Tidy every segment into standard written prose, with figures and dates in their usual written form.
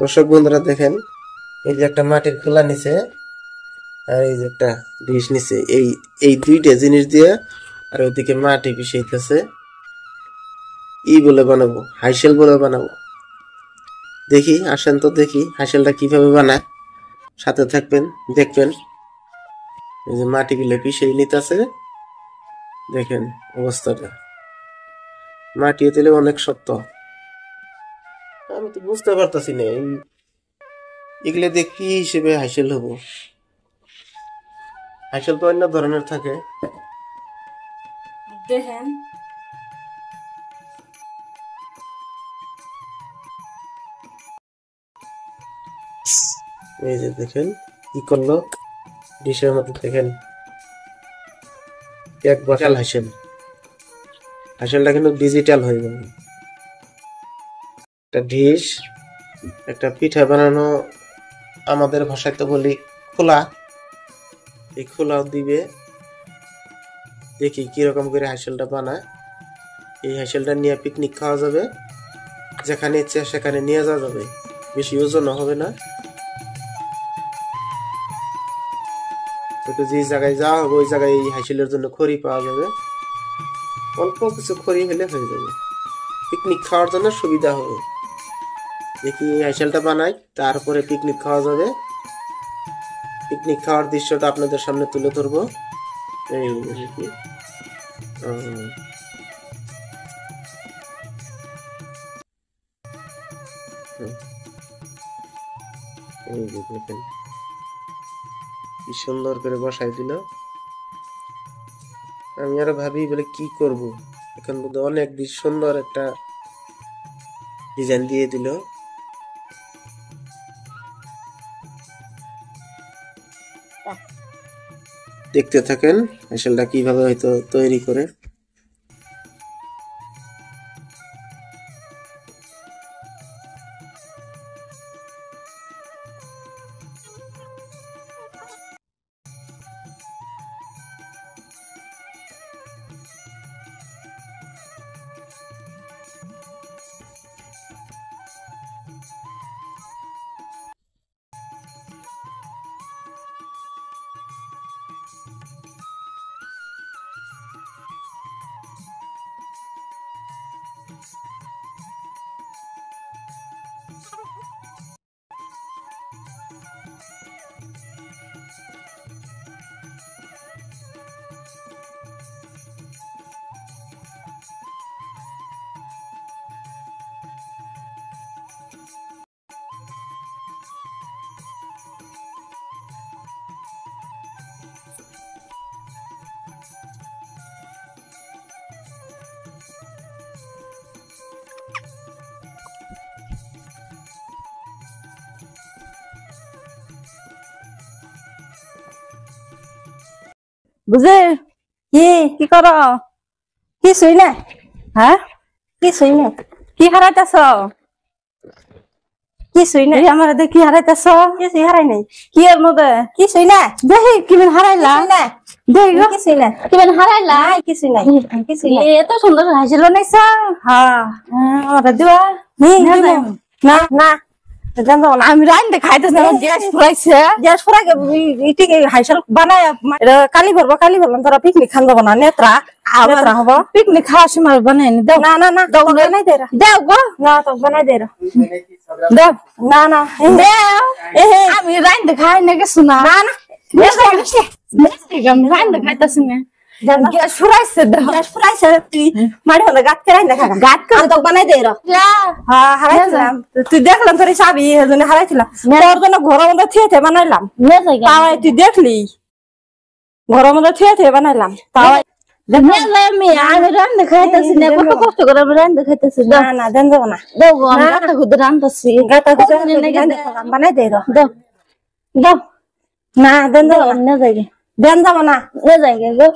দর্শক বন্ধুরা দেখেন, এই যে একটা মাটির খোলা নিচে আর এই যে একটা ডিশ নিচে, এই দুইটা জিনিস দিয়ে আর ওইদিকে মাটি পিছাইতেছে। বলে বানাবো, হাইসেল বলে বানাবো। দেখি, আসেন তো দেখি হাইসেলটা কিভাবে বানায়। সাথে থাকবেন, দেখবেন। এই যে মাটিগুলো পিছিয়ে নিতেছে, দেখেন অবস্থাটা। মাটি দিলে অনেক শক্ত, আমি তো বুঝতে পারতাছি না এগুলো দিয়ে কি হিসেবে হাইসেল হবো। হাইসেল তো অন্য ধরনের থাকে। দেখেন এই যে দেখেন কি করলো ডিশের মধ্যে। দেখেন এক বসাল হাইসেল। হাইসেলটা কিন্তু ডিজিটাল হয়ে গেল। একটা ডিশ, একটা পিঠা বানানো, আমাদের ভাষায় তো বলি খোলা। এই খোলাও দিবে। দেখি কিরকম করে হাইসেলটা বানায়। এই হাইসেলটা নিয়ে পিকনিক খাওয়া যাবে, যেখানে ইচ্ছে সেখানে নিয়ে যাওয়া যাবে, বেশি ওজন হবে না। যে জায়গায় যাওয়া হবে ওই জায়গায় এই হাইসেলের জন্য খড়ি পাওয়া যাবে। অল্প কিছু খড়ি হলে হয়ে যাবে, পিকনিক খাওয়ার জন্য সুবিধা হবে। দেখি এই হাইসেলটা বানাই, তারপরে পিকনিক খাওয়া যাবে। পিকনিক খাওয়ার দৃশ্যটা আপনাদের সামনে তুলে ধরবো। এই দেখি, এই যে দেখেন কি সুন্দর করে বসাই দিল। আমি আরো ভাবি বলে কি করব, এখন বোধ অনেক সুন্দর একটা ডিজাইন দিয়ে দিল। দেখতে থাকেন হাইসেলটা কিভাবে হয়তো তৈরি করে। বুঝে কি কর? কি শুই না? হ্যাঁ, কি শুই না? কি হারাইতেছ? কি শুই না? আমার দেখি হারাইতেছ। কি হারাই নাই? কি এর মধ্যে কি শুই না? দেখি কিবেন হারাইলা না? দেখি কি শুই না? কিবেন হারাইলা? কি শুই না? কি শুই না? এত সুন্দর হাসিল বানাইছ। হ্যাঁ, আমার দিবা না না। আমি রাইন্দে খাইতেছি, গ্যাস ফুরাইছে। গ্যাস ফুরাইকে হাইসেল বানায় কালি ভরবো, কালি ভরলাম তোরা পিকনিক খান যাবো না। নেত্রা নেত্রা হবো, পিকনিক খাওয়ার সময় বানাই দেও। না না না, বানাই দে দেও গো। না তো বানাই দে দেও। না না দেও, আমি রাইন্দে খাই না গেছো না। না না রাইন্দে খাইতেছি না। গ্যাস ফুরাইছে, গ্যাস ফুরাইছে। তুই মারি হলে গাত কেরাই দেখা গাত করে তো বানাই দে। হ্যাঁ হারাইছিলাম, তুই দেখলাম তোর চাবি এজন্য হারাইছিলাম। তোর জন্য ঘরের মধ্যে থিয়ে বানাইলাম। তাই তুই দেখলি ঘরের মধ্যে থিয়ে বানাইলাম। তাই আমি রান্না খাইতেছি না, কত কষ্ট করে আমি রান্না খাইতেছি। না না দেন যাবো না, দেব গাতা খুদে রান্তাছি। গাতা খুদে বানাই দে দাও দাও। না দেন যাবো না, দেন যাবো না, গো।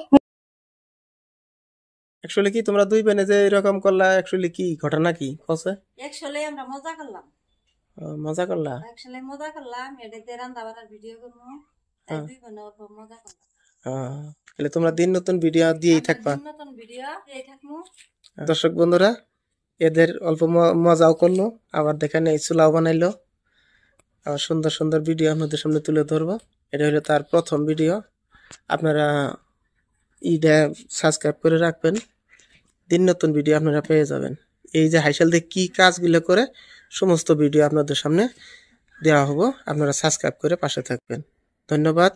অ্যাকচুয়ালি কি তোমরা দুই বোনে যে এরকম করলা, অ্যাকচুয়ালি কি ঘটনা কি কসে? অ্যাকচুয়ালি আমরা মজা করলাম। মজা করলা? অ্যাকচুয়ালি মজা করলাম, এটাতে রান্না বান্নার ভিডিও করব। তাই দুই বোনে অল্প মজা করলাম। তাহলে তোমরা দিন নতুন ভিডিও দিয়েই থাকবা। নতুন ভিডিও দিয়েই থাকবো। দর্শক বন্ধুরা, এদের অল্প মজাও করলো, আবার দেখেন এই চুলাও বানাইলো। সুন্দর সুন্দর ভিডিও আপনাদের সামনে তুলে ধরবো। এটা হলো তার প্রথম ভিডিও। আপনারা সাবস্ক্রাইব করে রাখবেন, দিন নতুন ভিডিও আপনারা পেয়ে যাবেন। এই যে হাইশাল দিয়ে কি কাজগুলো করে সমস্ত ভিডিও আপনাদের সামনে দেওয়া হবো, আপনারা সাবস্ক্রাইব করে পাশে থাকবেন। ধন্যবাদ।